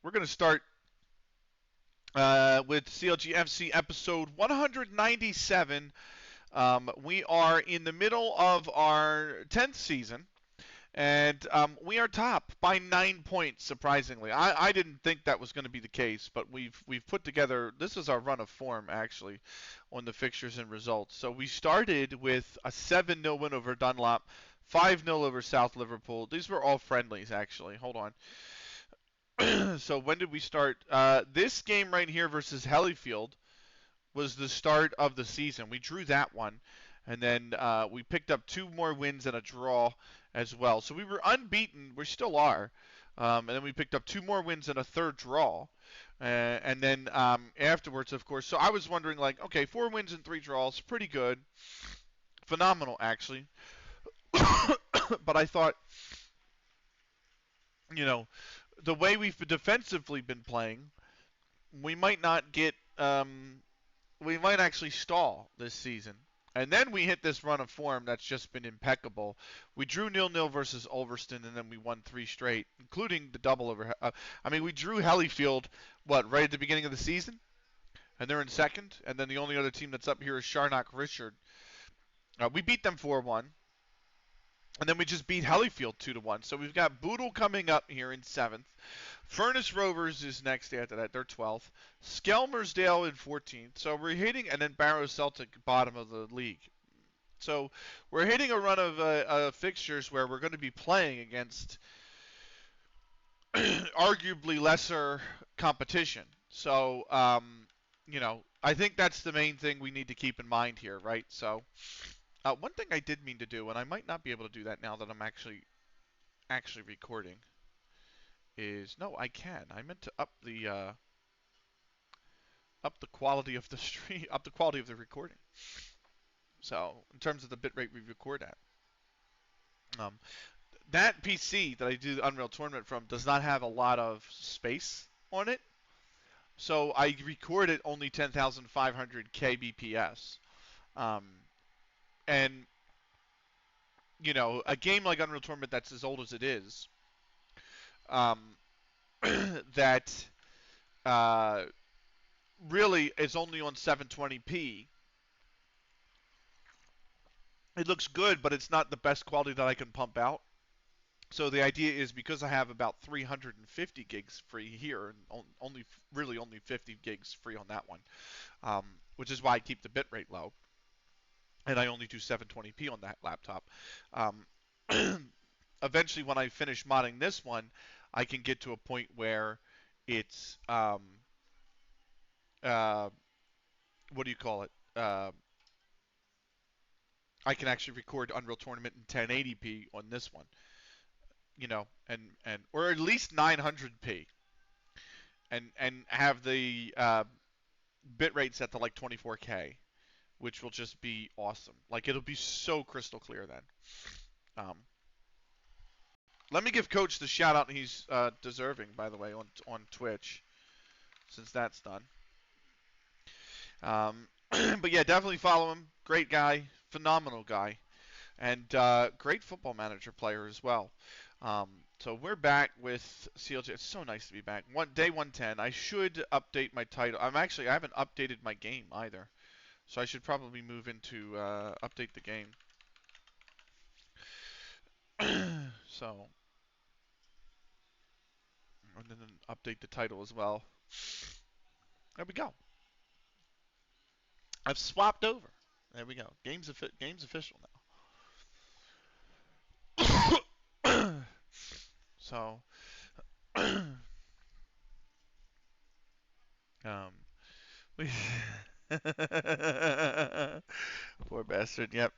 We're going to start with CLG FC episode 197. We are in the middle of our 10th season, and we are top by 9 points, surprisingly. I didn't think that was going to be the case, but we've put together, this is our run of form, actually, on the fixtures and results. So we started with a 7-0 win over Dunlop, 5-0 over South Liverpool. These were all friendlies, actually. Hold on. So when did we start? This game right here versus Hellyfield was the start of the season. We drew that one, and then we picked up 2 more wins and a draw as well. So we were unbeaten. We still are. And then we picked up 2 more wins and a third draw. And then afterwards, of course, so I was wondering, like, okay, 4 wins and 3 draws, pretty good. Phenomenal, actually. But I thought, the way we've defensively been playing, we might not get, we might actually stall this season. And then we hit this run of form that's just been impeccable. We drew 0-0 versus Ulverston, and then we won 3 straight, including the double over. We drew Hellyfield, right at the beginning of the season? And they're in second. And then the only other team that's up here is Sharnock Richard. We beat them 4-1. And then we just beat Hellyfield 2-1. So we've got Boodle coming up here in 7th. Furnace Rovers is next after that. They're 12th. Skelmersdale in 14th. So we're hitting, and then Barrow Celtic bottom of the league. So we're hitting a run of fixtures where we're going to be playing against arguably lesser competition. So, I think that's the main thing we need to keep in mind here, right? So, one thing I did mean to do, and I might not be able to do that now that I'm actually recording, is no, I can. I meant to up the quality of the stream, up the quality of the recording. So, in terms of the bitrate we record at, that PC that I do the Unreal Tournament from does not have a lot of space on it, so I record at only 10,500 kbps. And, a game like Unreal Tournament that's as old as it is, that really is only on 720p. It looks good, but it's not the best quality that I can pump out. So the idea is, because I have about 350 gigs free here, and only 50 gigs free on that one, which is why I keep the bitrate low. And I only do 720p on that laptop. Eventually, when I finish modding this one, I can get to a point where it's, what do you call it? I can actually record Unreal Tournament in 1080p on this one, or at least 900p, and have the bitrate set to like 24K. Which will just be awesome. Like, it'll be so crystal clear then. Let me give Coach the shout out he's deserving, by the way, on Twitch, since that's done. But yeah, definitely follow him. Great guy, phenomenal guy, and great Football Manager player as well. So we're back with CLG. It's so nice to be back. Day 110. I should update my title. I haven't updated my game either. So I should probably move into update the game. So, and then update the title as well. There we go. I've swapped over. There we go. Game's official now. So, we. Poor bastard, yep.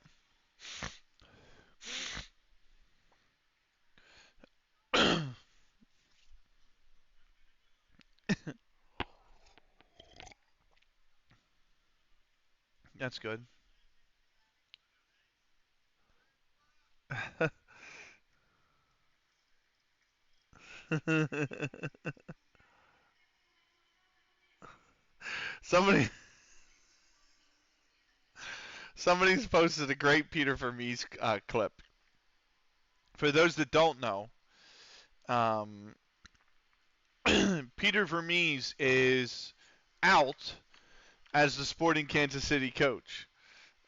That's good. Somebody's posted a great Peter Vermees clip. For those that don't know, Peter Vermees is out as the Sporting Kansas City coach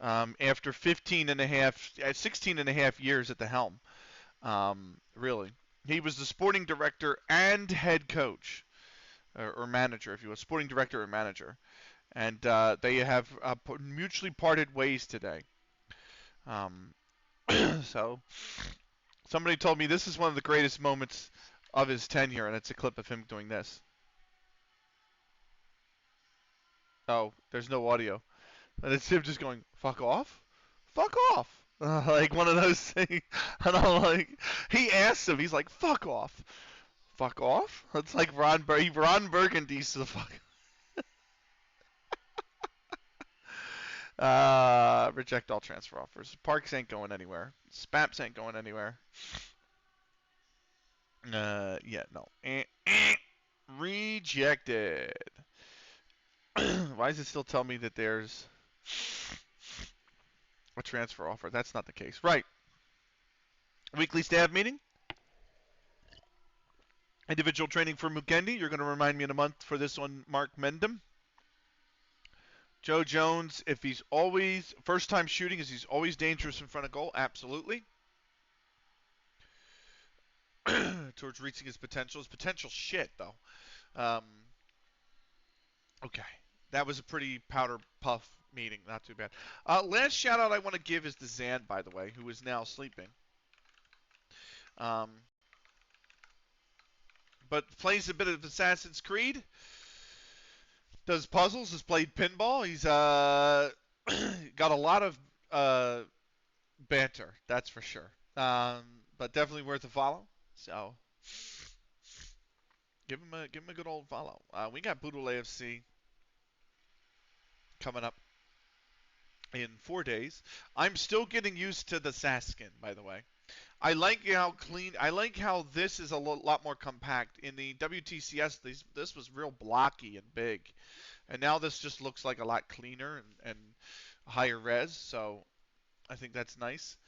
after 16 and a half years at the helm. Really. He was the sporting director and head coach, or manager, if you will, sporting director or manager. And they have mutually parted ways today. Um, so somebody told me this is one of the greatest moments of his tenure, and it's a clip of him doing this. Oh, there's no audio. And it's him just going, fuck off? Fuck off. Like one of those things. And I'm like, he asks him, he's like, fuck off. Fuck off? It's like Ron Burgundy's the fuck. Reject all transfer offers. Parks ain't going anywhere. Spaps ain't going anywhere. Yeah, no. Rejected. Why does it still tell me that there's a transfer offer? That's not the case. Right. Weekly staff meeting. Individual training for Mukendi. You're going to remind me in a month for this one, Mark Mendham. Joe Jones, if he's always first time shooting, is he's always dangerous in front of goal? Absolutely. Towards reaching his potential. His potential shit, though. Okay. That was a pretty powder puff meeting. Not too bad. Last shout out I want to give is to Zan, by the way, who is now sleeping. But plays a bit of Assassin's Creed. Does puzzles. Has played pinball. He's got a lot of banter. That's for sure. But definitely worth a follow. So give him a good old follow. We got Boodle AFC coming up in 4 days. I'm still getting used to the Saskin, by the way. I like how clean. I like how this is a lot more compact. In the WTCS, this was real blocky and big, and now this just looks like a lot cleaner and higher res. So I think that's nice.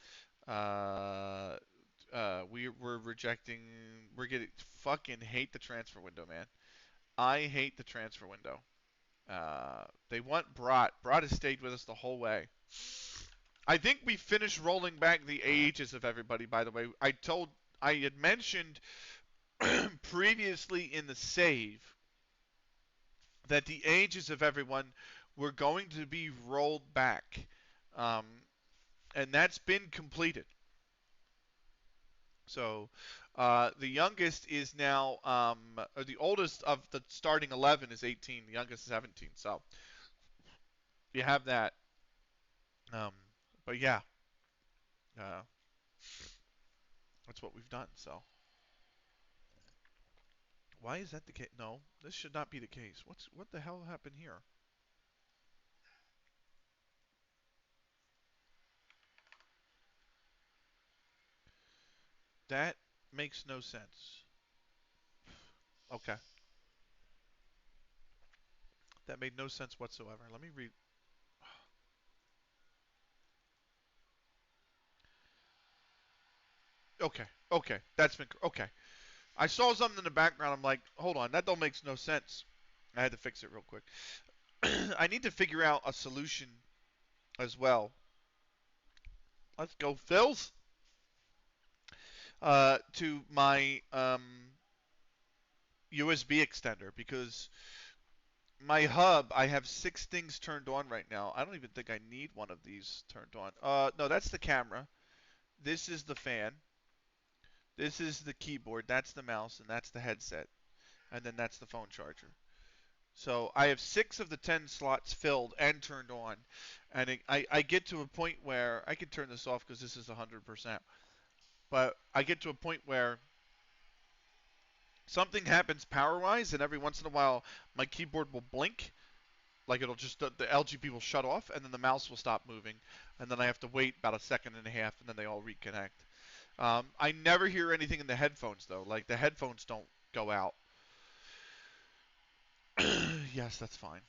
We're rejecting. We're getting fucking hate the transfer window, man. I hate the transfer window. They want Brat. Brat has stayed with us the whole way. I think we finished rolling back the ages of everybody, by the way. I had mentioned previously in the save that the ages of everyone were going to be rolled back. And that's been completed. So the youngest is now, or the oldest of the starting 11 is 18. The youngest is 17. So you have that. But yeah, that's what we've done. So why is that the case? No, this should not be the case. What the hell happened here? That makes no sense. Okay. That made no sense whatsoever. Let me read. Okay. Okay. That's been okay. I saw something in the background. I'm like, hold on, that don't makes no sense. I had to fix it real quick. I need to figure out a solution as well. Let's go, Phils. To my USB extender because my hub, I have 6 things turned on right now. I don't even think I need one of these turned on. No, that's the camera. This is the fan. This is the keyboard. That's the mouse, and that's the headset. And then that's the phone charger. So I have 6 of the 10 slots filled and turned on. And I get to a point where I can turn this off because this is 100%. But I get to a point where something happens power-wise, and every once in a while my keyboard will blink. Like it'll just, the LGB will shut off, and then the mouse will stop moving. And then I have to wait about a second and a half, and then they all reconnect. I never hear anything in the headphones, though. Like the headphones don't go out. Yes, that's fine.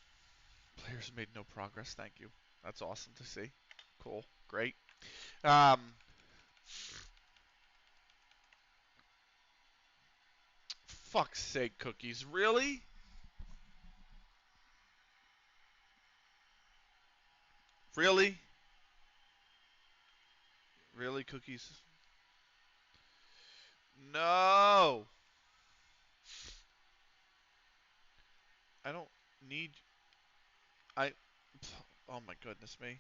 Players made no progress. Thank you. That's awesome to see. Cool. Great. fuck's sake, Cookies. Really? Really? Really, Cookies? No! I don't need... I... Oh my goodness me.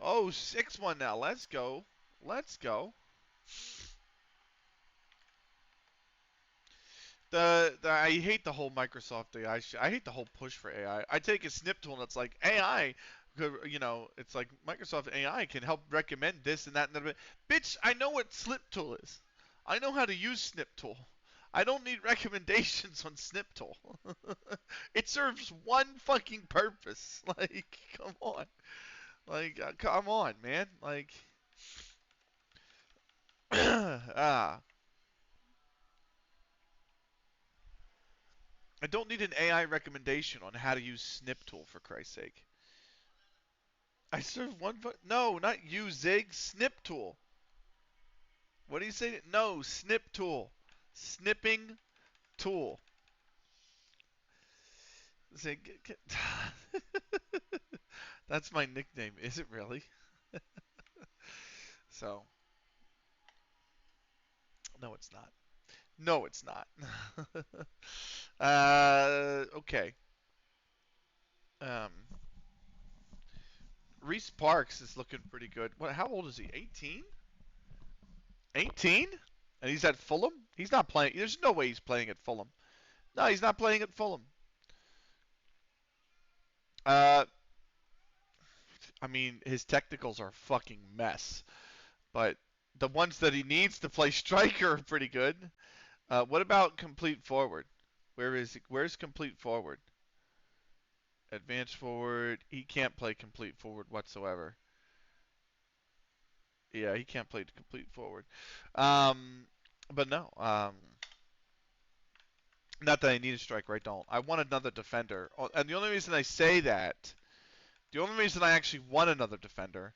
Oh, 6-1 now. Let's go. Let's go. I hate the whole Microsoft AI. I hate the whole push for AI. I take a snip tool and it's like AI, it's like Microsoft AI can help recommend this and that and that. Bitch, I know what snip tool is. I know how to use snip tool. I don't need recommendations on snip tool. It serves one fucking purpose. Like, come on. Like, come on, man. Like, ah. I don't need an AI recommendation on how to use snip tool for Christ's sake. I serve one. No, not you, Zig. Snip tool. What do you say? No, snip tool. Snipping tool. Zig. That's my nickname. Is it really? So, no, it's not. No, it's not. Okay. Um, Reese Parks is looking pretty good. What? How old is he? 18? 18? And he's at Fulham? He's not playing. There's no way he's playing at Fulham. No, he's not playing at Fulham. Uh, I mean, his technicals are a fucking mess, but the ones that he needs to play striker are pretty good. What about complete forward? Where is he? Where's complete forward? Advanced forward. He can't play complete forward whatsoever. Yeah, he can't play complete forward. Um, but no. Not that I need a striker. I don't. I want another defender. And the only reason I say that, the only reason I actually want another defender,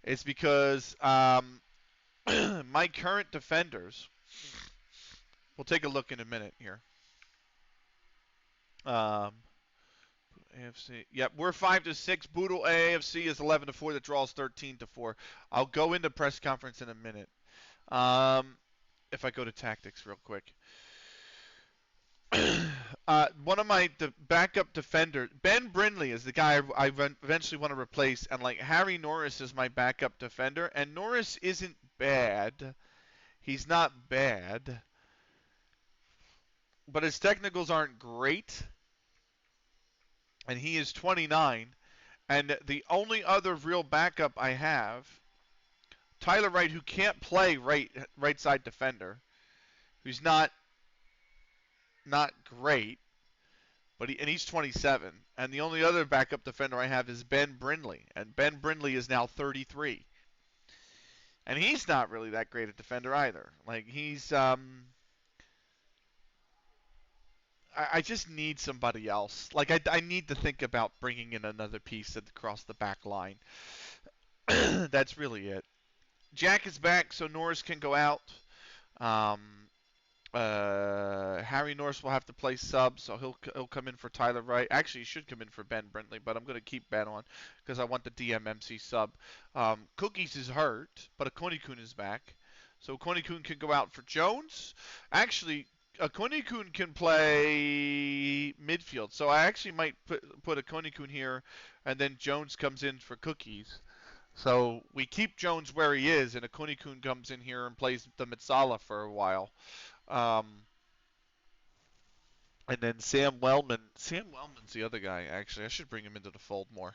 is because my current defenders. We'll take a look in a minute here. AFC. Yep, we're 5-6. Boodle AFC is 11-4. The draw is 13-4. I'll go into press conference in a minute. If I go to tactics real quick. One of my backup defenders, Ben Brindley, is the guy I eventually want to replace, and like Harry Norris is my backup defender, and Norris isn't bad. He's not bad, but his technicals aren't great, and he is 29. And the only other real backup I have, Tyler Wright, who can't play right side defender, who's not great. But he's 27, and the only other backup defender I have is Ben Brindley, and Ben Brindley is now 33, and he's not really that great a defender either. Like he's, I just need somebody else. Like I need to think about bringing in another piece across the back line. That's really it. Jack is back, so Norris can go out. Um, Harry Norris will have to play sub, so he'll come in for Tyler Wright. Actually, he should come in for Ben Brindley, but I'm going to keep Ben on because I want the DMMC sub. Cookies is hurt, but Akoni-kun is back. So Akoni-kun can go out for Jones. Actually, Akoni-kun can play midfield, so I actually might put Akoni-kun here, and then Jones comes in for Cookies. So we keep Jones where he is, and Akoni-kun comes in here and plays the Mitsala for a while. And then Sam Wellman. Sam Wellman's the other guy, actually. I should bring him into the fold more.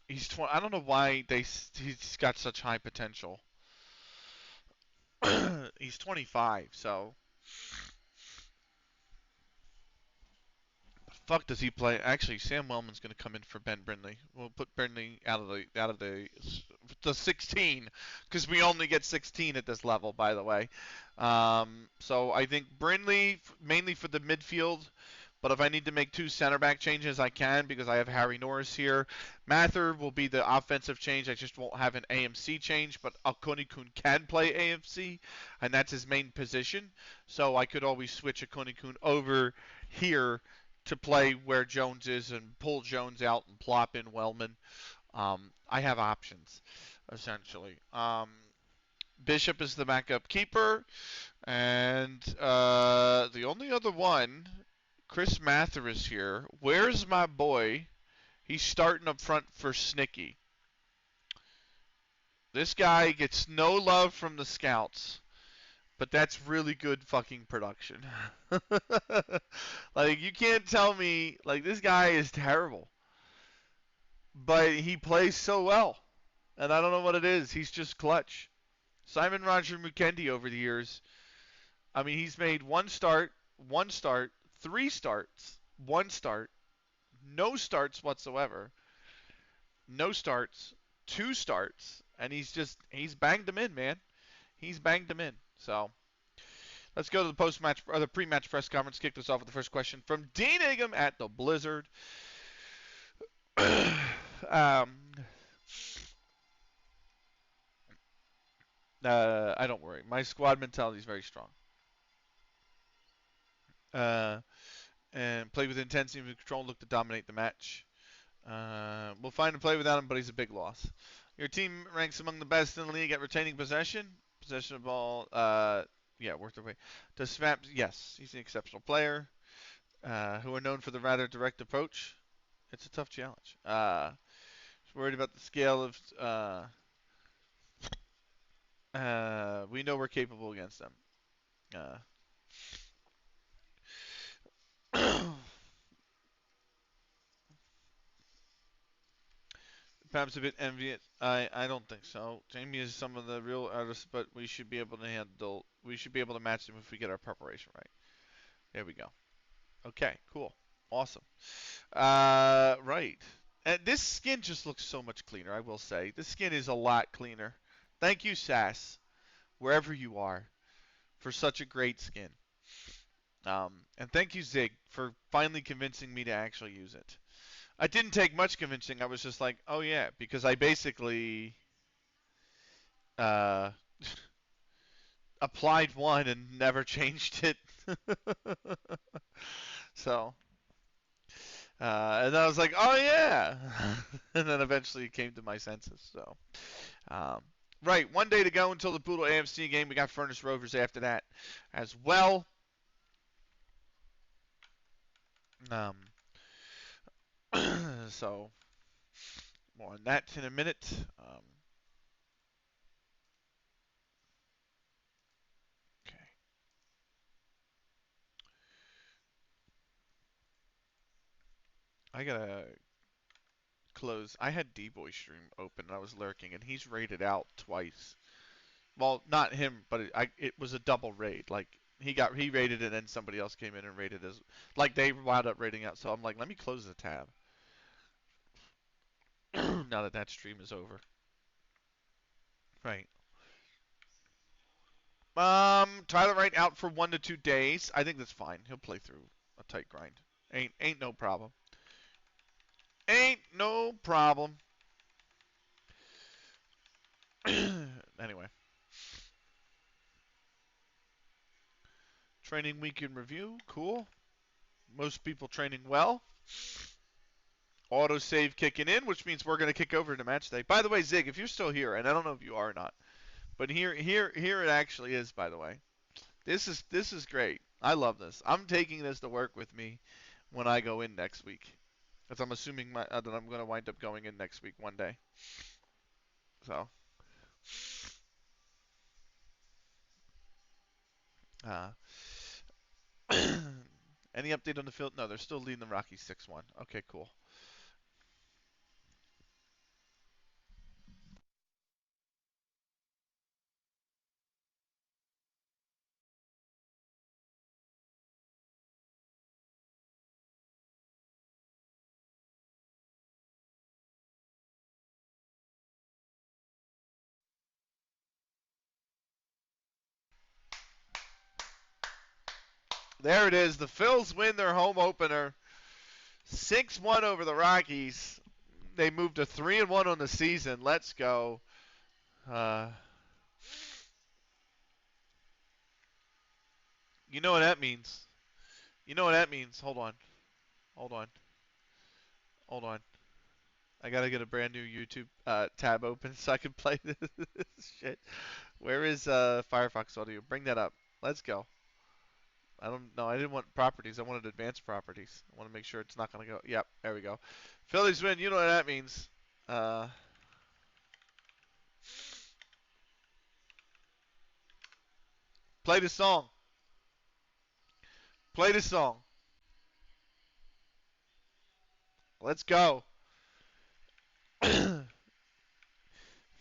He's 20. I don't know why he's got such high potential. He's 25, so fuck does he play? Actually, Sam Wellman's going to come in for Ben Brindley. We'll put Brindley out of the 16 because we only get 16 at this level, by the way. So I think Brindley mainly for the midfield, But if I need to make 2 center back changes, I can because I have Harry Norris here. Mather will be the offensive change. I just won't have an AMC change, but Akoni-kun can play AMC, and that's his main position. So I could always switch Akoni-kun over here to play where Jones is and pull Jones out and plop in Wellman. I have options, essentially. Bishop is the backup keeper. And the only other one, Chris Mather is here. Where's my boy? He's starting up front for Snicky. This guy gets no love from the scouts, but that's really good fucking production. Like, you can't tell me, like, this guy is terrible, but he plays so well. And I don't know what it is. He's just clutch. Simon Roger Mukendi over the years, I mean, he's made one start, 3 starts, 1 start, no starts whatsoever, no starts, 2 starts, and he's banged them in, man. He's banged them in. So let's go to the post-match or the pre-match press conference. Kick this off with the first question from Dean Ingham at the Blizzard. I don't worry. My squad mentality is very strong. And played with intensity and control, look to dominate the match. We'll find a play without him, but he's a big loss. Your team ranks among the best in the league at retaining possession. Possession of ball, yeah, worth the wait. Does Smap, yes, he's an exceptional player. Who are known for the rather direct approach. It's a tough challenge. Worried about the scale of, we know we're capable against them. Perhaps a bit envious. I don't think so. Jamie is some of the real artists, but we should be able to handle. We should be able to match them if we get our preparation right. There we go. Okay, cool, awesome. Right. And this skin just looks so much cleaner. I will say this skin is a lot cleaner. Thank you, Sass, wherever you are, for such a great skin. And thank you, Zig, for finally convincing me to actually use it. I didn't take much convincing. I was just like, oh yeah, because I basically uh, applied one and never changed it. So, and I was like, oh yeah, and then eventually it came to my senses. So, right, 1 day to go until the Boodle AFC game. We got Furnace Rovers after that as well. So, more on that in a minute. Okay. I gotta close. I had D-Boy stream open and I was lurking, and he's raided out twice. Well, not him, but it was a double raid. Like he raided and then somebody else came in and raided as like they wound up raiding out. So I'm like, let me close the tab now that that stream is over. Right. Tyler Wright out for 1 to 2 days. I think that's fine. He'll play through a tight grind. Ain't no problem. Ain't no problem. Anyway. Training week in review. Cool. Most people training well. Auto save kicking in, which means we're going to kick over to match day. By the way, Zig, if you're still here, and I don't know if you are or not, but here it actually is. By the way, this is great. I love this. I'm taking this to work with me when I go in next week, because I'm assuming that I'm going to wind up going in next week one day. So, any update on the field? No, they're still leading the Rockies 6-1. Okay, cool. There it is. The Phils win their home opener, 6-1 over the Rockies. They moved to 3-1 on the season. Let's go. You know what that means. You know what that means. Hold on. Hold on. Hold on. I gotta get a brand new YouTube tab open so I can play this shit. Where is Firefox Audio? Bring that up. Let's go. I don't know. I didn't want properties. I wanted advanced properties. I want to make sure it's not gonna go. Yep. There we go. Phillies win. You know what that means. Play the song. Play the song. Let's go.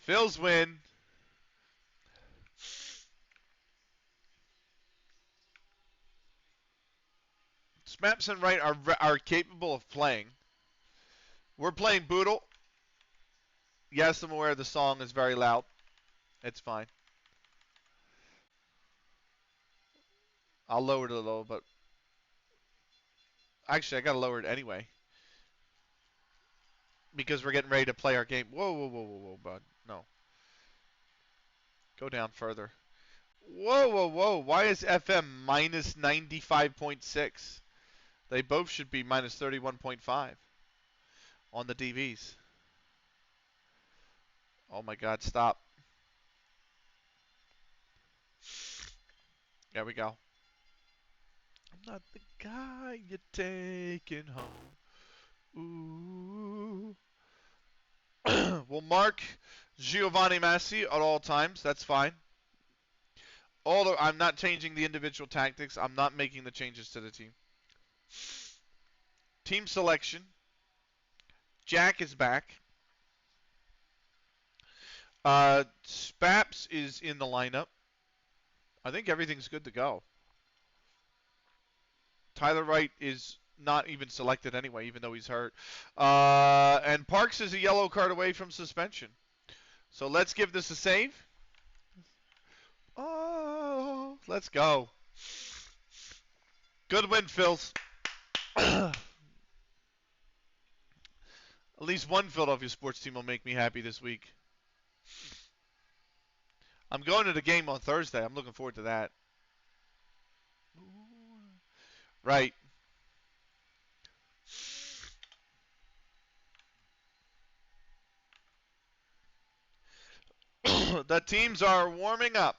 Phils win. Smaps and Wright are capable of playing. We're playing Boodle. Yes, I'm aware the song is very loud. It's fine. I'll lower it a little, but actually I gotta lower it anyway because we're getting ready to play our game. Whoa, whoa, whoa, whoa, whoa, bud. No. Go down further. Whoa, whoa, whoa. Why is FM minus 95.6? They both should be minus 31.5 on the DVs. Oh my God, stop. There we go. I'm not the guy you're taking home. Ooh. We'll mark Giovanni Massi at all times. That's fine. Although I'm not changing the individual tactics. I'm not making the changes to the team. Team selection. Jack is back. Spaps is in the lineup. I think everything's good to go. Tyler Wright is not even selected anyway, even though he's hurt. And Parks is a yellow card away from suspension. So let's give this a save. Oh, let's go. Good win, Phils. At least one Philadelphia sports team will make me happy this week. I'm going to the game on Thursday. I'm looking forward to that. Right. The teams are warming up.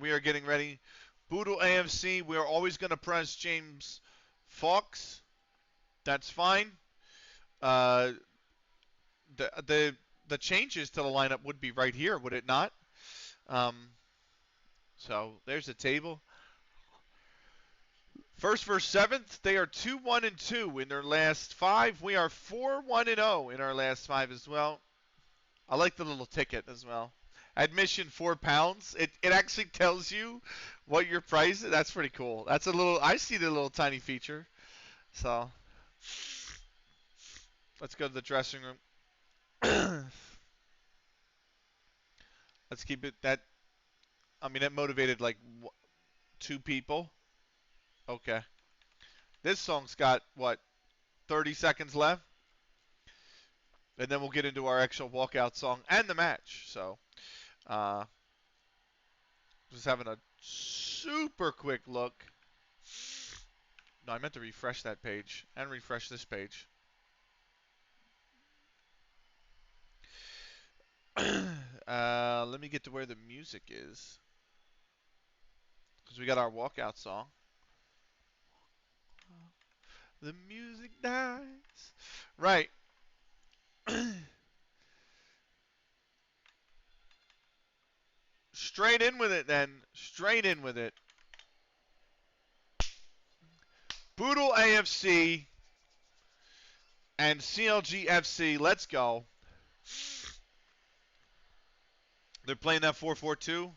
We are getting ready. Boodle AFC, we are always going to press James Fox. That's fine. The changes to the lineup would be right here, would it not? So there's the table. First versus seventh, they are 2-1-2 in their last 5. We are 4-1-0 in our last 5 as well. I like the little ticket as well. Admission £4. It actually tells you what your price is. That's pretty cool. That's a little. I see the little tiny feature. So let's go to the dressing room. Let's keep it that. I mean, it motivated like 2 people. Okay. This song's got what 30 seconds left, and then we'll get into our actual walkout song and the match. So, just having a super quick look. No, I meant to refresh that page and refresh this page. Let me get to where the music is, because we got our walkout song. The music dies. Right. Straight in with it then. Straight in with it. Boodle AFC and CLG FC. Let's go. They're playing that 4-4-2.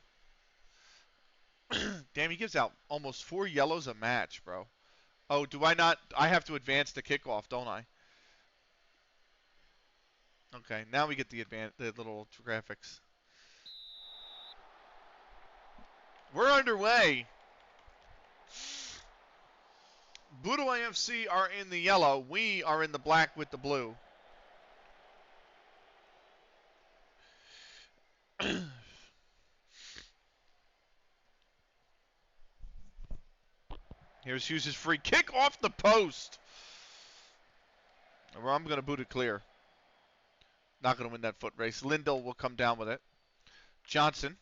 Damn, he gives out almost 4 yellows a match, bro. Oh, do I not? I have to advance the kickoff, don't I? Okay, now we get the little graphics. We're underway. Budo AFC are in the yellow. We are in the black with the blue. Here's Hughes' free kick off the post. I'm going to boot it clear. Not going to win that foot race. Lindell will come down with it. Johnson.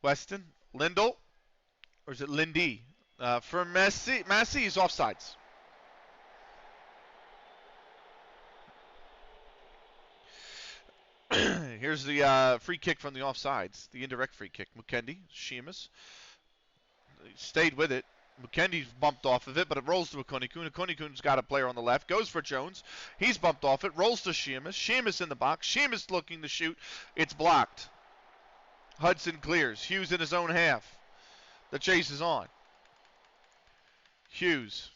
Weston. Lindell. Or is it Lindy? For Messi. Messi is offsides. Here's the free kick from the offsides. The indirect free kick. Mukendi. Sheamus. Stayed with it. Mukendi's bumped off of it, but it rolls to Akonikun. Akonikun's got a player on the left. Goes for Jones. He's bumped off it. Rolls to Sheamus. Sheamus in the box. Sheamus looking to shoot. It's blocked. Hudson clears. Hughes in his own half. The chase is on. Hughes.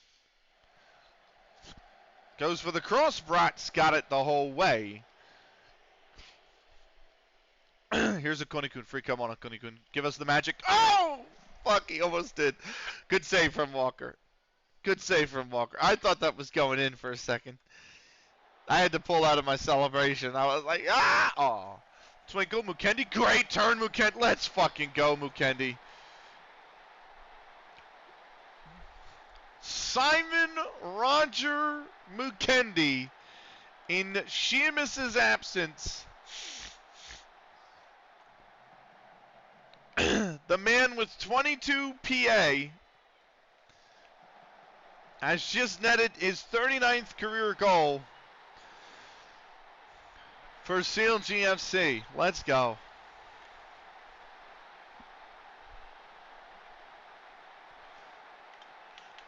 Goes for the cross. Brat's got it the whole way. Here's Akonikun. Free come on Akonikun. Give us the magic. Oh! Fuck, he almost did. Good save from Walker. Good save from Walker. I thought that was going in for a second. I had to pull out of my celebration. I was like, ah! Oh. Twinkle, Mukendi. Great turn, Mukendi. Let's fucking go, Mukendi. Simon Roger Mukendi, in Sheamus' absence, the man with 22 PA has just netted his 39th career goal for CLG FC. Let's go.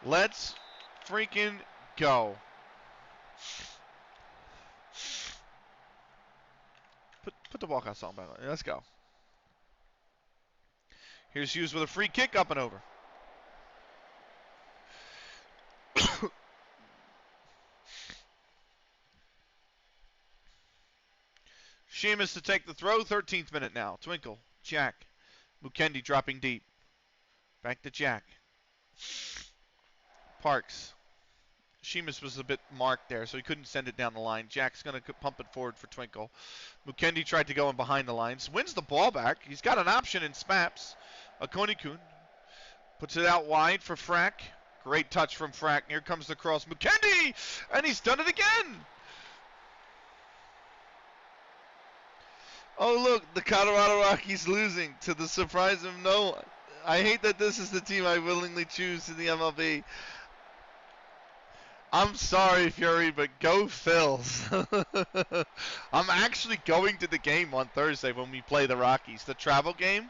Let's freaking go. Put the walkout song back on. Let's go. Here's Hughes with a free kick up and over. Sheamus to take the throw. 13th minute now. Twinkle. Jack. Mukendi dropping deep. Back to Jack. Parks. Sheamus was a bit marked there, so he couldn't send it down the line. Jack's going to pump it forward for Twinkle. Mukendi tried to go in behind the lines. Wins the ball back. He's got an option in Spaps. Akonikun puts it out wide for Frack. Great touch from Frack. Here comes the cross. Mukendi! And he's done it again! Oh, look, the Colorado Rockies losing to the surprise of no one. I hate that this is the team I willingly choose in the MLB. I'm sorry, Fury, but go Phils. I'm actually going to the game on Thursday when we play the Rockies. The travel game,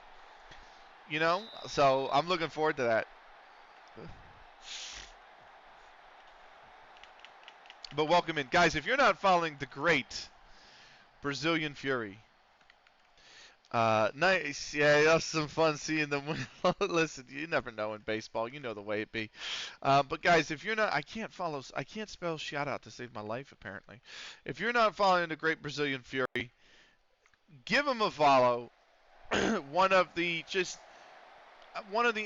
you know? So I'm looking forward to that. But welcome in. Guys, if you're not following the great Brazilian Fury, nice. Yeah, that's some fun seeing them. Listen, you never know in baseball. You know the way it be. But guys, if you're not, I can't spell shout out to save my life apparently. If you're not following the great Brazilian Fury, give him a follow. one of the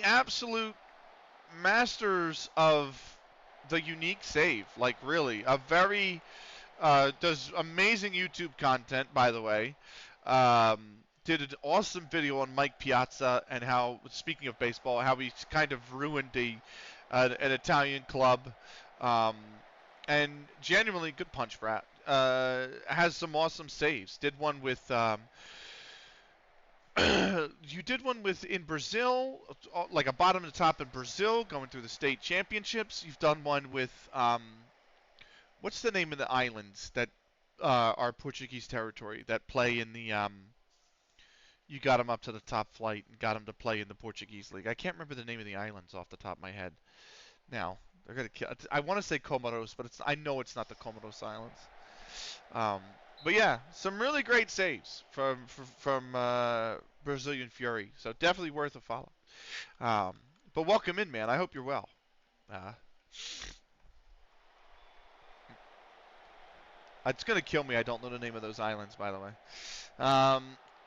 absolute masters of the unique save. Like really, a very does amazing YouTube content, by the way. Did an awesome video on Mike Piazza and how, speaking of baseball, how he kind of ruined an Italian club. And genuinely good punch, Brat. Has some awesome saves. Did one with you did one with in Brazil, like a bottom to top in Brazil, going through the state championships. You've done one with what's the name of the islands that are Portuguese territory that play in the you got them up to the top flight and got them to play in the Portuguese league. I can't remember the name of the islands off the top of my head. Now they're gonna kill. I want to say Comoros, but I know it's not the Comoros Islands. But yeah, some really great saves from Brazilian Fury. So definitely worth a follow. But welcome in, man. I hope you're well. It's gonna kill me. I don't know the name of those islands, by the way.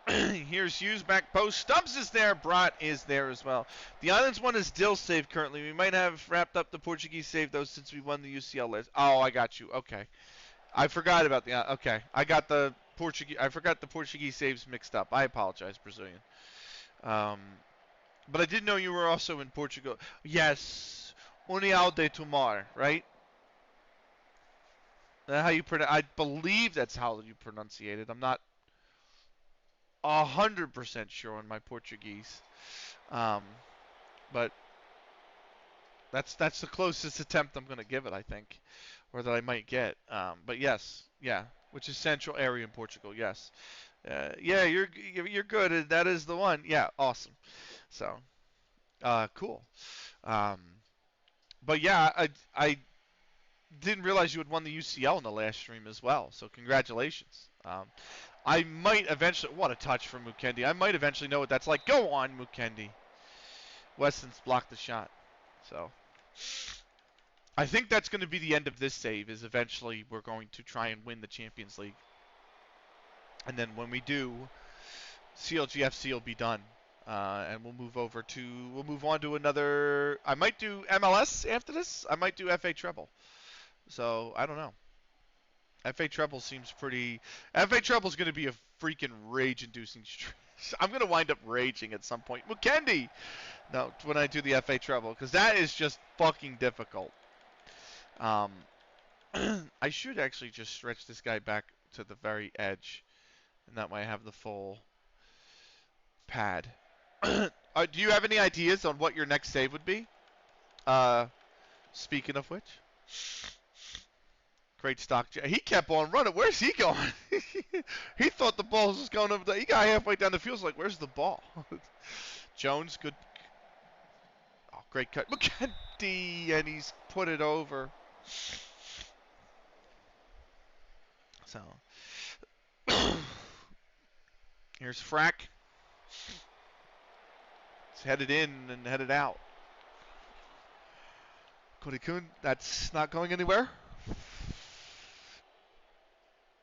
Here's Hughes back post. Stubbs is there. Brott is there as well. The Islands one is Dill save currently. We might have wrapped up the Portuguese save, though, since we won the UCL list. Oh, I got you. Okay. I forgot about the. Okay. I got the Portuguese. I forgot the Portuguese saves mixed up. I apologize, Brazilian. But I didn't know you were also in Portugal. Yes. União de Tomar, right? That's how you pronounce. I believe that's how you pronunciate it. I'm not 100% sure on my Portuguese, but that's the closest attempt I'm going to give it, I think, or that I might get. But yes, yeah, which is Central area in Portugal. Yes, yeah, you're good. That is the one. Yeah, awesome. So, cool. But yeah, I didn't realize you had won the UCL in the last stream as well. So congratulations. I might eventually. What a touch from Mukendi. I might eventually know what that's like. Go on, Mukendi. Weston's blocked the shot. So I think that's going to be the end of this save. Is eventually we're going to try and win the Champions League, and then when we do, CLG FC will be done, and we'll move on to another. I might do MLS after this. I might do FA Treble. So I don't know. FA Treble seems pretty. FA Treble is going to be a freaking rage-inducing. I'm going to wind up raging at some point. Mukendi! No, when I do the FA Treble, because that is just fucking difficult. I should actually just stretch this guy back to the very edge, and that way I have the full pad. Do you have any ideas on what your next save would be? Speaking of which. Great stock. He kept on running. Where's he going? He thought the ball was going over he got halfway down the field. Like, where's the ball? Jones, good. Oh, great cut. Mukendi, and he's put it over. So, here's Frack. It's headed in and headed out. Cody Kuhn, that's not going anywhere.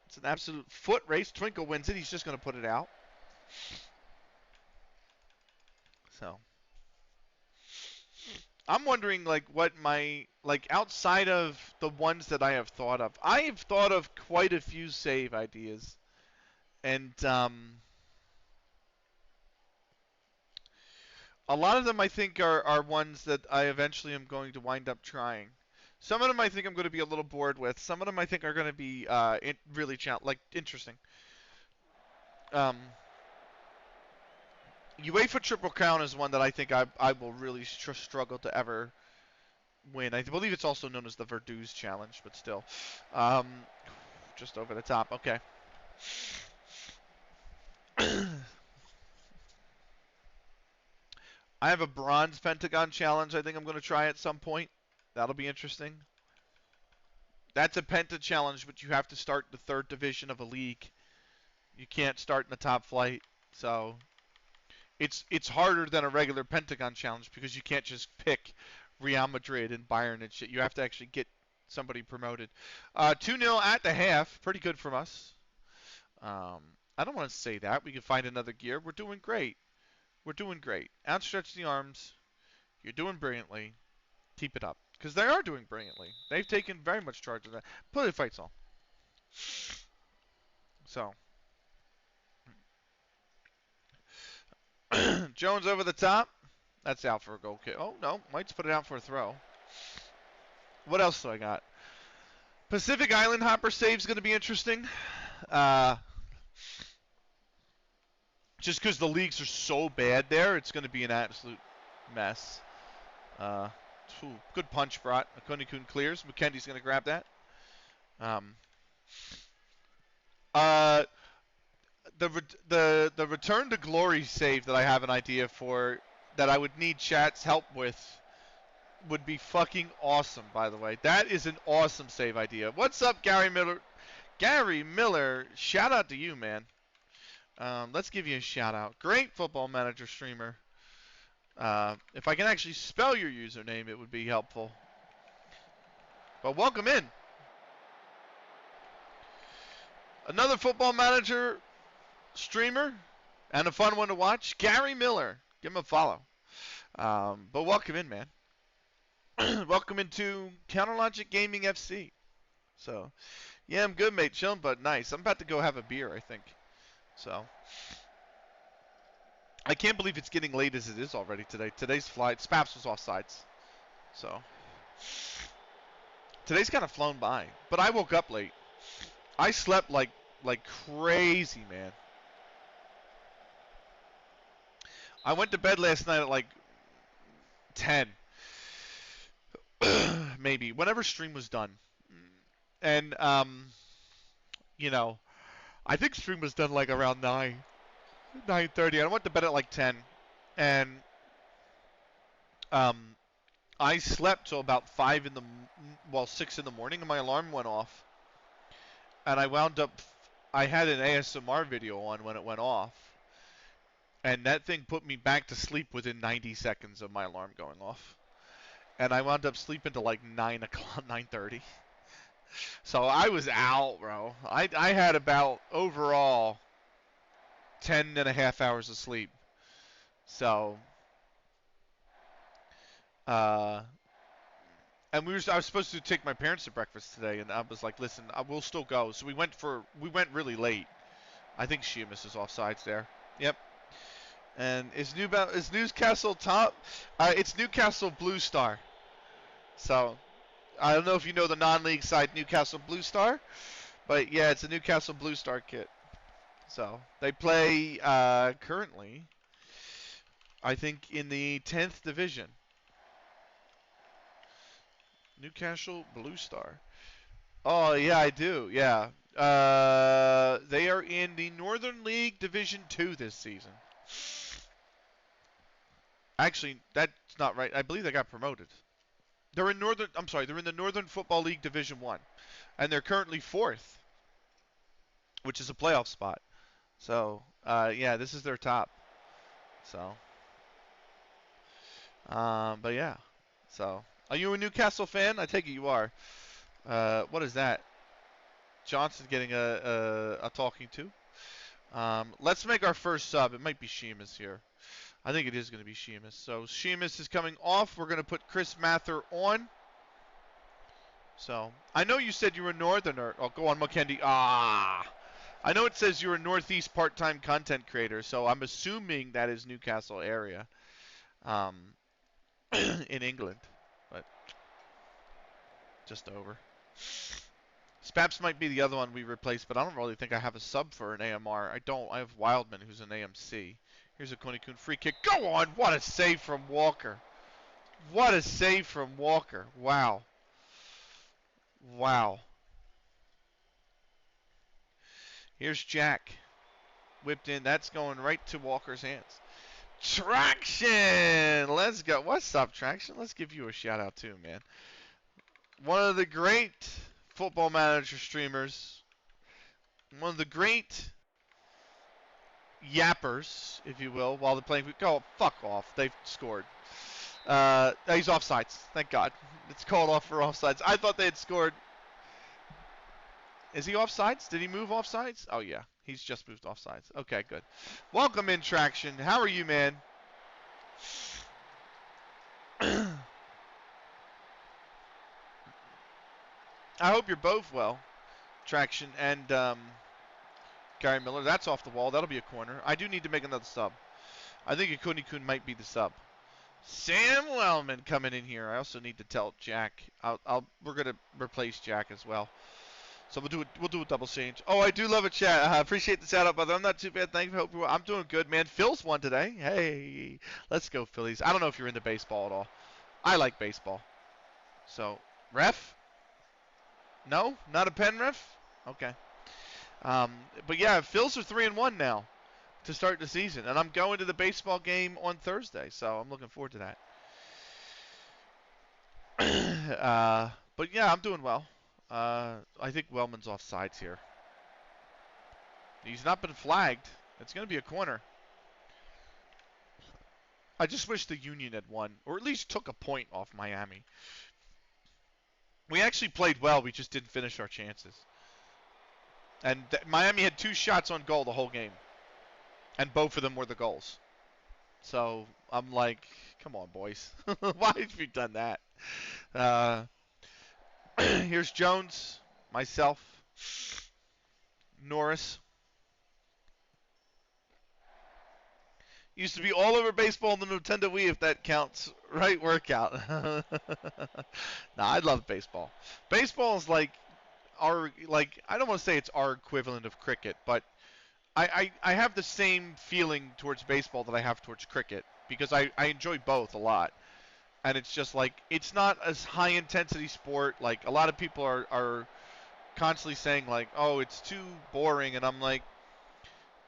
It's an absolute foot race. Twinkle wins it. He's just going to put it out. So, I'm wondering, like, what my, like, outside of the ones that I have thought of. I have thought of quite a few save ideas. And, a lot of them I think are ones that I eventually am going to wind up trying. Some of them I think I'm going to be a little bored with. Some of them I think are going to be really interesting. UEFA Triple Crown is one that I think I will really struggle to ever win. I believe it's also known as the Verduz Challenge, but still. Just over the top. Okay. I have a Bronze Pentagon Challenge I think I'm going to try at some point. That'll be interesting. That's a Penta Challenge, but you have to start the 3rd division of a league. You can't start in the top flight. So it's harder than a regular Pentagon Challenge because you can't just pick Real Madrid and Bayern and shit. You have to actually get somebody promoted. 2-0 at the half. Pretty good from us. I don't want to say that. We can find another gear. We're doing great. We're doing great. Outstretch the arms. You're doing brilliantly. Keep it up. Because they are doing brilliantly. They've taken very much charge of that. Play the fight song. So. Jones over the top. That's out for a goal kick. Oh, no. Might's put it out for a throw. What else do I got? Pacific Island Hopper save's going to be interesting. Just because the leagues are so bad there, it's going to be an absolute mess. Good punch, Brought. Akoni-kun clears. Mukendi's going to grab that. The return to glory save that I have an idea for that I would need chat's help with would be fucking awesome, by the way. That is an awesome save idea. What's up, Gary Miller? Gary Miller, shout out to you, man. Let's give you a shout out. Great Football Manager streamer. If I can actually spell your username, it would be helpful. But welcome in. Another Football Manager streamer. And a fun one to watch, Gary Miller. Give him a follow. But welcome in, man. Welcome into Counterlogic Gaming FC. So, yeah, I'm good, mate. Chilling, but nice. I'm about to go have a beer, I think. So, I can't believe it's getting late as it is already today. Today's flight, Spaps was offsides. So, today's kind of flown by. But I woke up late. I slept like crazy, man. I went to bed last night at like 10. Maybe. Whenever stream was done. And, you know, I think stream was done like around 9:30. I went to bed at like 10. And, I slept till about 6 in the morning, and my alarm went off. And I had an ASMR video on when it went off. And that thing put me back to sleep within 90 seconds of my alarm going off. And I wound up sleeping till like 9 o'clock, 9:30. So I was out, bro. I had about overall 10 and a half hours of sleep. So, and I was supposed to take my parents to breakfast today, and I was like, listen, I will still go. So we went really late. I think Sheamus is offsides there. Yep. And is Newcastle top? It's Newcastle Blue Star. So, I don't know if you know the non-league side Newcastle Blue Star, but yeah, it's a Newcastle Blue Star kit. So, they play currently, I think, in the 10th division. Newcastle Blue Star. Oh, yeah, I do, yeah. They are in the Northern League Division 2 this season. Actually, that's not right. I believe they got promoted. They're in the Northern Football League Division 1. And they're currently 4th, which is a playoff spot. So, yeah, this is their top. So, but yeah. So, are you a Newcastle fan? I take it you are. What is that? Johnson getting a talking to. Let's make our first sub. It might be Sheamus here. I think it is going to be Sheamus. So Sheamus is coming off. We're going to put Chris Mather on. So I know you said you were a Northerner. Oh, go on, Mokendi. I know it says you're a Northeast part-time content creator, so I'm assuming that is Newcastle area, in England, but just over. Spaps might be the other one we replaced, but I don't really think I have a sub for an AMR. I don't. I have Wildman, who's an AMC. Here's a Konikoon free kick. Go on! What a save from Walker. What a save from Walker. Wow. Wow. Here's Jack. Whipped in. That's going right to Walker's hands. Traction! Let's go. What's up, Traction? Let's give you a shout out too, man. One of the great Football Manager streamers. One of the great yappers, if you will, while they're playing. Go, fuck off. They've scored. He's offsides. Thank God. It's called off for offsides. I thought they had scored. Is he offsides? Did he move offsides? Oh, yeah. He's just moved offsides. Okay, good. Welcome in, Traction. How are you, man? I hope you're both well, Traction and Gary Miller. That's off the wall. That'll be a corner. I do need to make another sub. I think Akuni-kun might be the sub. Sam Wellman coming in here. I also need to tell Jack. We're gonna replace Jack as well. So we'll do a double change. Oh, I do love a chat. I appreciate the shout out, brother. I'm not too bad. Thank you. Hope you're, I'm doing good, man. Phil's won today. Hey, let's go Phillies. I don't know if you're into baseball at all. I like baseball. So ref? No, not a pen ref. Okay. But yeah, Phil's are 3-1 now to start the season, and I'm going to the baseball game on Thursday, so I'm looking forward to that. But yeah, I'm doing well. I think Wellman's offsides here. He's not been flagged. It's going to be a corner. I just wish the Union had won, or at least took a point off Miami. We actually played well. We just didn't finish our chances. And Miami had 2 shots on goal the whole game. and both of them were the goals. So I'm like, come on, boys. Why have you done that? Uh, here's Jones, myself, Norris. Used to be all over baseball on the Nintendo Wii, if that counts. Right workout. Nah, I love baseball. Baseball is like I don't want to say it's our equivalent of cricket, but I have the same feeling towards baseball that I have towards cricket because I enjoy both a lot. And it's just like it's not as high intensity sport. Like a lot of people are constantly saying like, oh, it's too boring, and I'm like,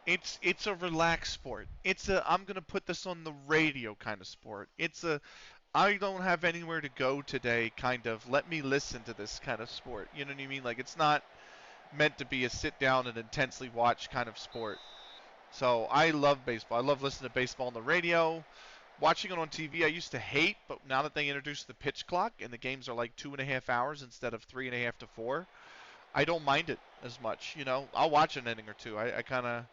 it's a relaxed sport. It's a I'm gonna put this on the radio kind of sport. It's a I don't have anywhere to go today kind of let me listen to this kind of sport. You know what I mean? Like it's not meant to be a sit down and intensely watch kind of sport. So I love baseball. I love listening to baseball on the radio. Watching it on TV, I used to hate, but now that they introduced the pitch clock and the games are like 2.5 hours instead of 3.5 to 4, I don't mind it as much. You know, I'll watch an inning or two. I kind of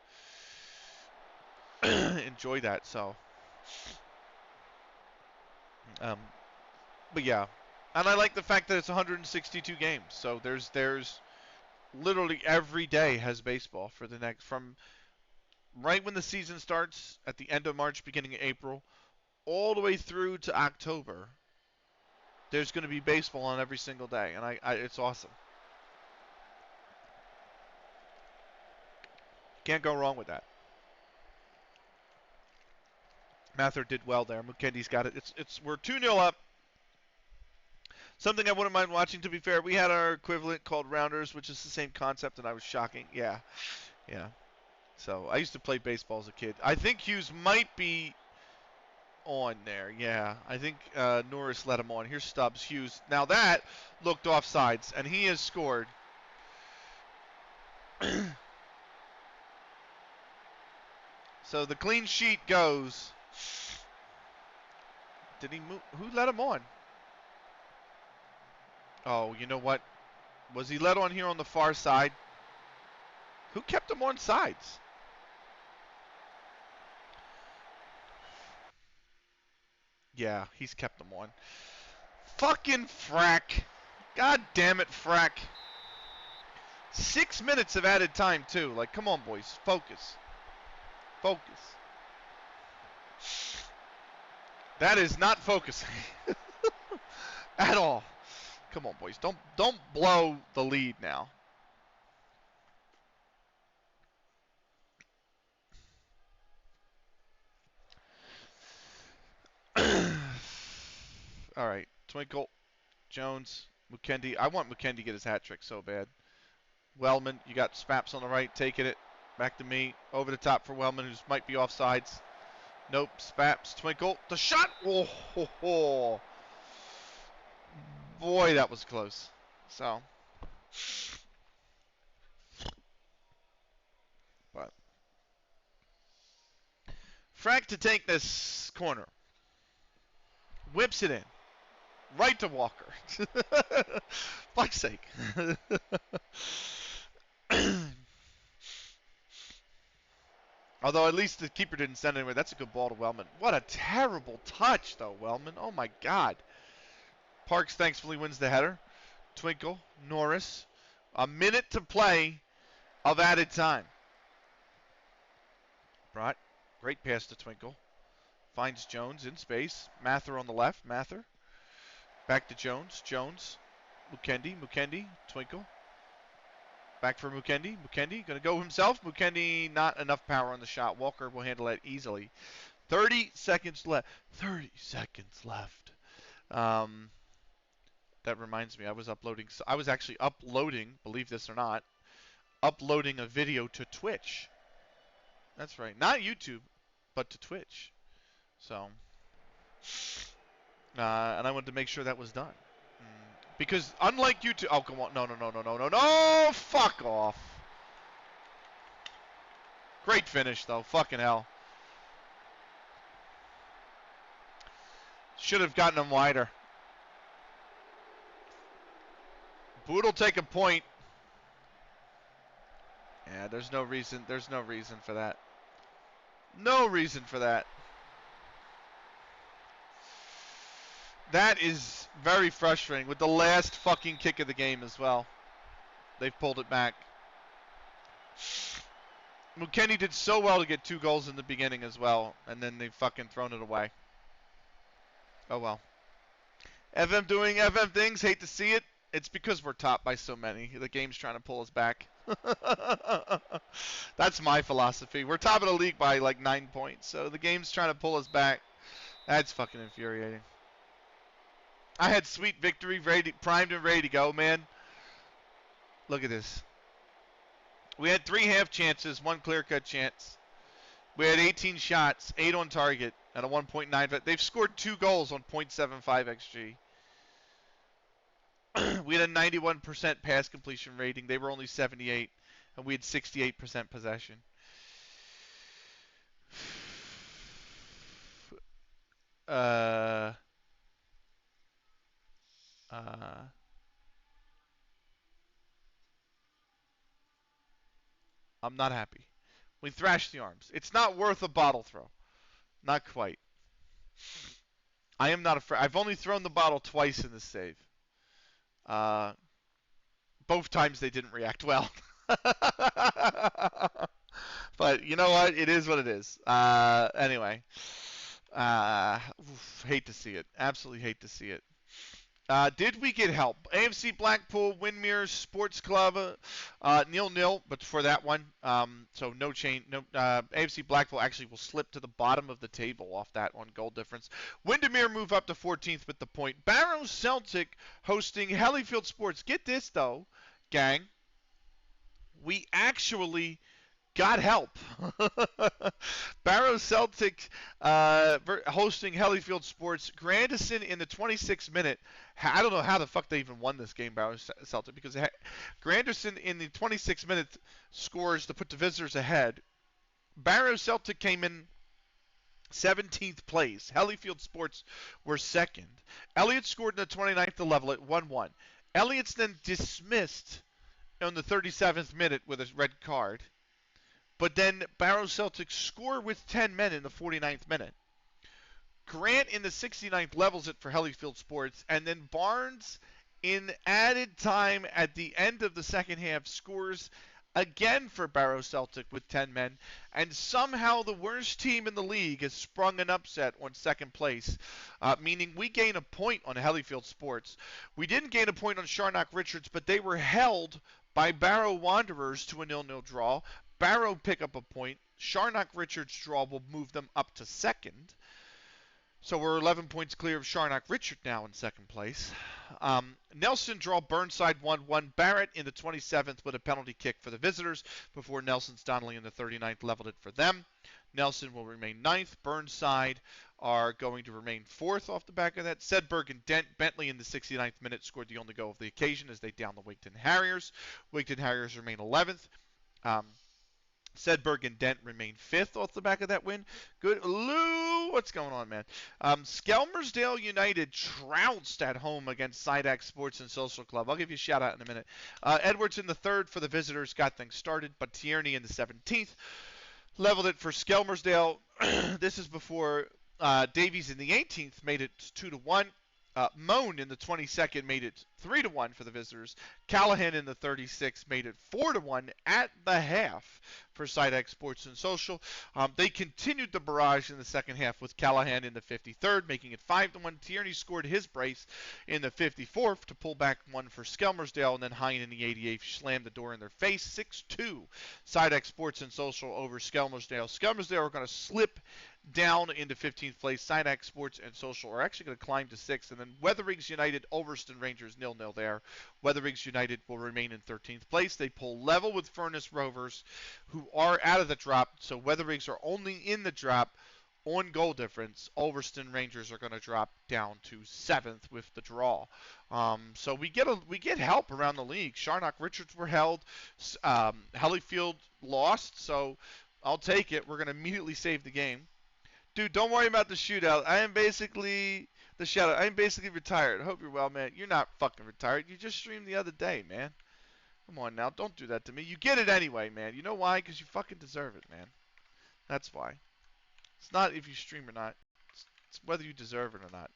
enjoy that. So, um, but yeah, and I like the fact that it's 162 games. So there's literally every day has baseball for the next from right when the season starts at the end of March, beginning of April, all the way through to October. There's going to be baseball on every single day, and it's awesome. Can't go wrong with that. Mather did well there. Mukendi's got it. We're 2-0 up. Something I wouldn't mind watching, to be fair. We had our equivalent called Rounders, which is the same concept, and I was shocking. Yeah. So I used to play baseball as a kid. I think Hughes might be on there. Yeah, I think Norris let him on. Here's Stubbs, Hughes. Now that looked offsides, and he has scored. So the clean sheet goes. Did he move? Who let him on? Oh, you know what? Was he let on here on the far side? Who kept him on sides? Yeah, he's kept him on. Fucking Frack. God damn it, Frack. 6 minutes of added time, too. Like, come on, boys. Focus. That is not focusing. At all. Come on, boys. Don't blow the lead now. All right. Twinkle, Jones, Mukendi. I want Mukendi to get his hat trick so bad. Wellman, you got Spaps on the right, taking it. Back to me. Over the top for Wellman, who might be offsides. Nope. Spaps, Twinkle. The shot. Oh, ho, ho. Boy, that was close. So. But. Frack to take this corner. Whips it in. Right to Walker. Fuck's sake. Although at least the keeper didn't send it anywhere. That's a good ball to Wellman. What a terrible touch, though, Wellman. Oh, my God. Parks thankfully wins the header. Twinkle, Norris. A minute to play of added time. Brought. Great pass to Twinkle. Finds Jones in space. Mather on the left. Mather. Back to Jones. Jones. Mukendi. Twinkle. Back for Mukendi. Mukendi going to go himself. Mukendi, not enough power on the shot. Walker will handle that easily. 30 seconds left. 30 seconds left. That reminds me, I was actually uploading, believe this or not, uploading a video to Twitch. That's right. Not YouTube, but to Twitch. So, and I wanted to make sure that was done. Because unlike YouTube, oh, come on. No, fuck off. Great finish, though. Fucking hell. Should have gotten him wider. Boot will take a point. Yeah, there's no reason for that. No reason for that. That is very frustrating with the last fucking kick of the game as well. They've pulled it back. McKenny did so well to get 2 goals in the beginning as well, and then they've fucking thrown it away. Oh well. FM doing FM things, hate to see it. It's because we're top by so many. The game's trying to pull us back. That's my philosophy. We're top of the league by like 9 points, so the game's trying to pull us back. That's fucking infuriating. I had sweet victory, primed and ready to go, man. Look at this. We had 3 half chances, 1 clear-cut chance. We had 18 shots, 8 on target, and a 1.95. They've scored 2 goals on .75 xG. We had a 91% pass completion rating. They were only 78, and we had 68% possession. I'm not happy. We thrashed the arms. It's not worth a bottle throw. Not quite. I am not afraid. I've only thrown the bottle twice in this save. Both times they didn't react well. But you know what? It is what it is. Anyway. Hate to see it. Absolutely hate to see it. Did we get help? AFC Blackpool, Windmere Sports Club, 0-0, but for that one, so no change. No, AFC Blackpool actually will slip to the bottom of the table off that one goal difference. Windermere move up to 14th with the point. Barrow Celtic hosting Hellyfield Sports. Get this though, gang. We actually got help. Barrow Celtic hosting Hellyfield Sports. Grandison in the 26th minute. I don't know how the fuck they even won this game, Barrow Celtic, because Grandison in the 26th minute scores to put the visitors ahead. Barrow Celtic came in 17th place. Hellyfield Sports were second. Elliott scored in the 29th to level it 1-1. Elliott's then dismissed on the 37th minute with a red card. But then Barrow Celtic score with 10 men in the 49th minute. Grant in the 69th levels it for Hellyfield Sports. And then Barnes in added time at the end of the second half scores again for Barrow Celtic with 10 men. And somehow the worst team in the league has sprung an upset on second place, meaning we gain a point on Hellyfield Sports. We didn't gain a point on Sharnock Richards, but they were held by Barrow Wanderers to a 0-0 draw. Barrow pick up a point. Sharnock Richards draw will move them up to second. So we're 11 points clear of Sharnock Richard now in second place. Nelson draw Burnside 1-1. Barrett in the 27th with a penalty kick for the visitors before Nelson.Anne in the 39th leveled it for them. Nelson will remain 9th. Burnside are going to remain 4th off the back of that. Sedberg and Bentley in the 69th minute scored the only goal of the occasion as they down the Wigton Harriers. Wigton Harriers remain 11th. Sedberg and Dent remain 5th off the back of that win. Good. Lou, what's going on, man? Skelmersdale United trounced at home against Sidac Sports and Social Club. I'll give you a shout out in a minute. Edwards in the 3rd for the visitors got things started, but Tierney in the 17th leveled it for Skelmersdale. This is before Davies in the 18th made it 2-1. Moan in the 22nd made it 3-1 for the visitors. Callahan in the 36th made it 4-1 at the half for Sidex Sports and Social. They continued the barrage in the second half with Callahan in the 53rd, making it 5-1. Tierney scored his brace in the 54th to pull back one for Skelmersdale, and then Hine in the 88th slammed the door in their face. 6-2 Sidex Sports and Social over Skelmersdale. Skelmersdale are going to slip down into 15th place. Sidex Sports and Social are actually going to climb to 6th. And then Weatheriggs United, Ulverston Rangers 0-0 there. Weatheriggs United will remain in 13th place. They pull level with Furnace Rovers, who are out of the drop. So Weatheriggs are only in the drop on goal difference. Ulverston Rangers are going to drop down to 7th with the draw. So we get help around the league. Sharnock Richards were held. Hellyfield lost. So I'll take it. We're going to immediately save the game. Dude, don't worry about the shootout. I am basically retired. I hope you're well, man. You're not fucking retired. You just streamed the other day, man. Come on now. Don't do that to me. You get it anyway, man. You know why? Because you fucking deserve it, man. That's why. It's not if you stream or not. It's whether you deserve it or not.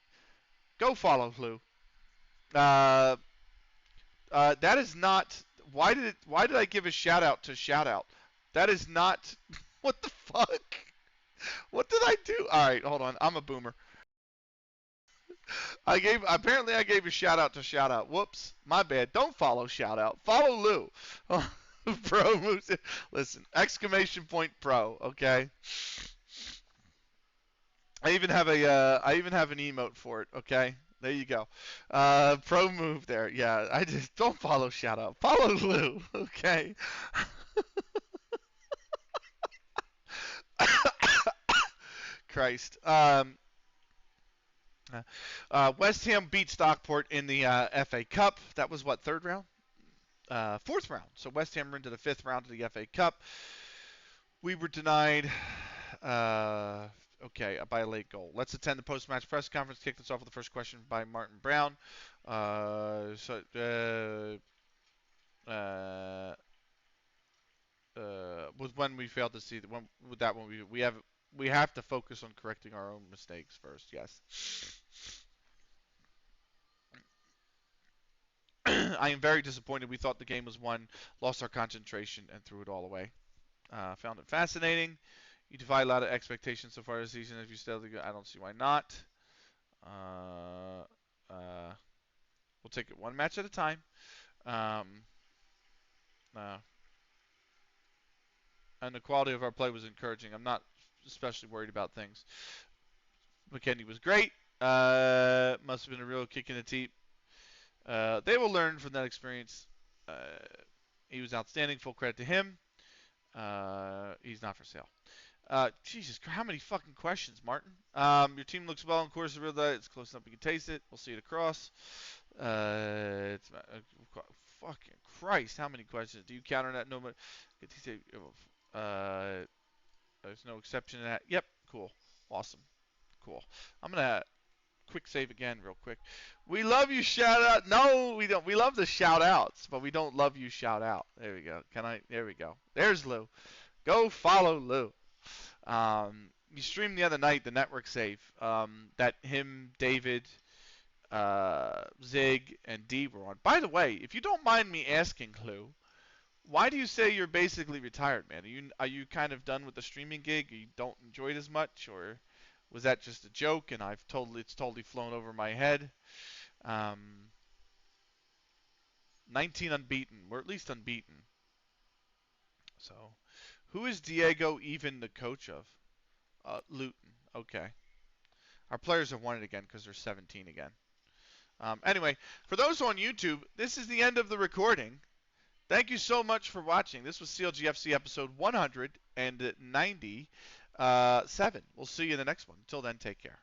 Go follow Lou. Uh, that is not. Why did I give a shout out to shout out? That is not. What the fuck? What did I do? All right, hold on. I'm a boomer. Apparently I gave a shout out to shout out. Whoops, my bad. Don't follow shout out. Follow Lou. Pro moves. Listen, exclamation point pro. Okay. I even have an emote for it. Okay. There you go. Pro move there. Yeah. I just don't follow shout out. Follow Lou. Okay. Christ. West Ham beat Stockport in the FA Cup. That was what, third round? Fourth round. So West Ham were into the fifth round of the FA Cup. We were denied. By a late goal. Let's attend the post-match press conference. Kick this off with the first question by Martin Brown. Was when we failed to see we have to focus on correcting our own mistakes first. Yes. I am very disappointed. We thought the game was won, lost our concentration, and threw it all away. Found it fascinating. You defy a lot of expectations so far this season. If you still, I don't see why not. We'll take it one match at a time. And the quality of our play was encouraging. I'm not especially worried about things. McKennie was great. Must have been a real kick in the teeth. They will learn from that experience. He was outstanding. Full credit to him. He's not for sale. Jesus, how many fucking questions, Martin? Your team looks well on course to real that it's close enough we can taste it. We'll see it across. Fucking Christ, how many questions? Do you counter that? No, there's no exception to that. Yep, cool, awesome, cool. I'm gonna quick save again, real quick. We love you, shout out. No, we don't. We love the shout outs, but we don't love you, shout out. There we go. There we go. There's Lou. Go follow Lou. You streamed the other night the network save that him, David, Zig, and D were on. By the way, if you don't mind me asking, Lou, why do you say you're basically retired, man? Are you kind of done with the streaming gig? You don't enjoy it as much, or was that just a joke and it's totally flown over my head? 19 unbeaten. We're at least unbeaten. So, who is Diego even the coach of? Luton. Okay. Our players have won it again because they're 17 again. Anyway, for those on YouTube, this is the end of the recording. Thank you so much for watching. This was CLG FC episode 197. We'll see you in the next one. Until then, take care.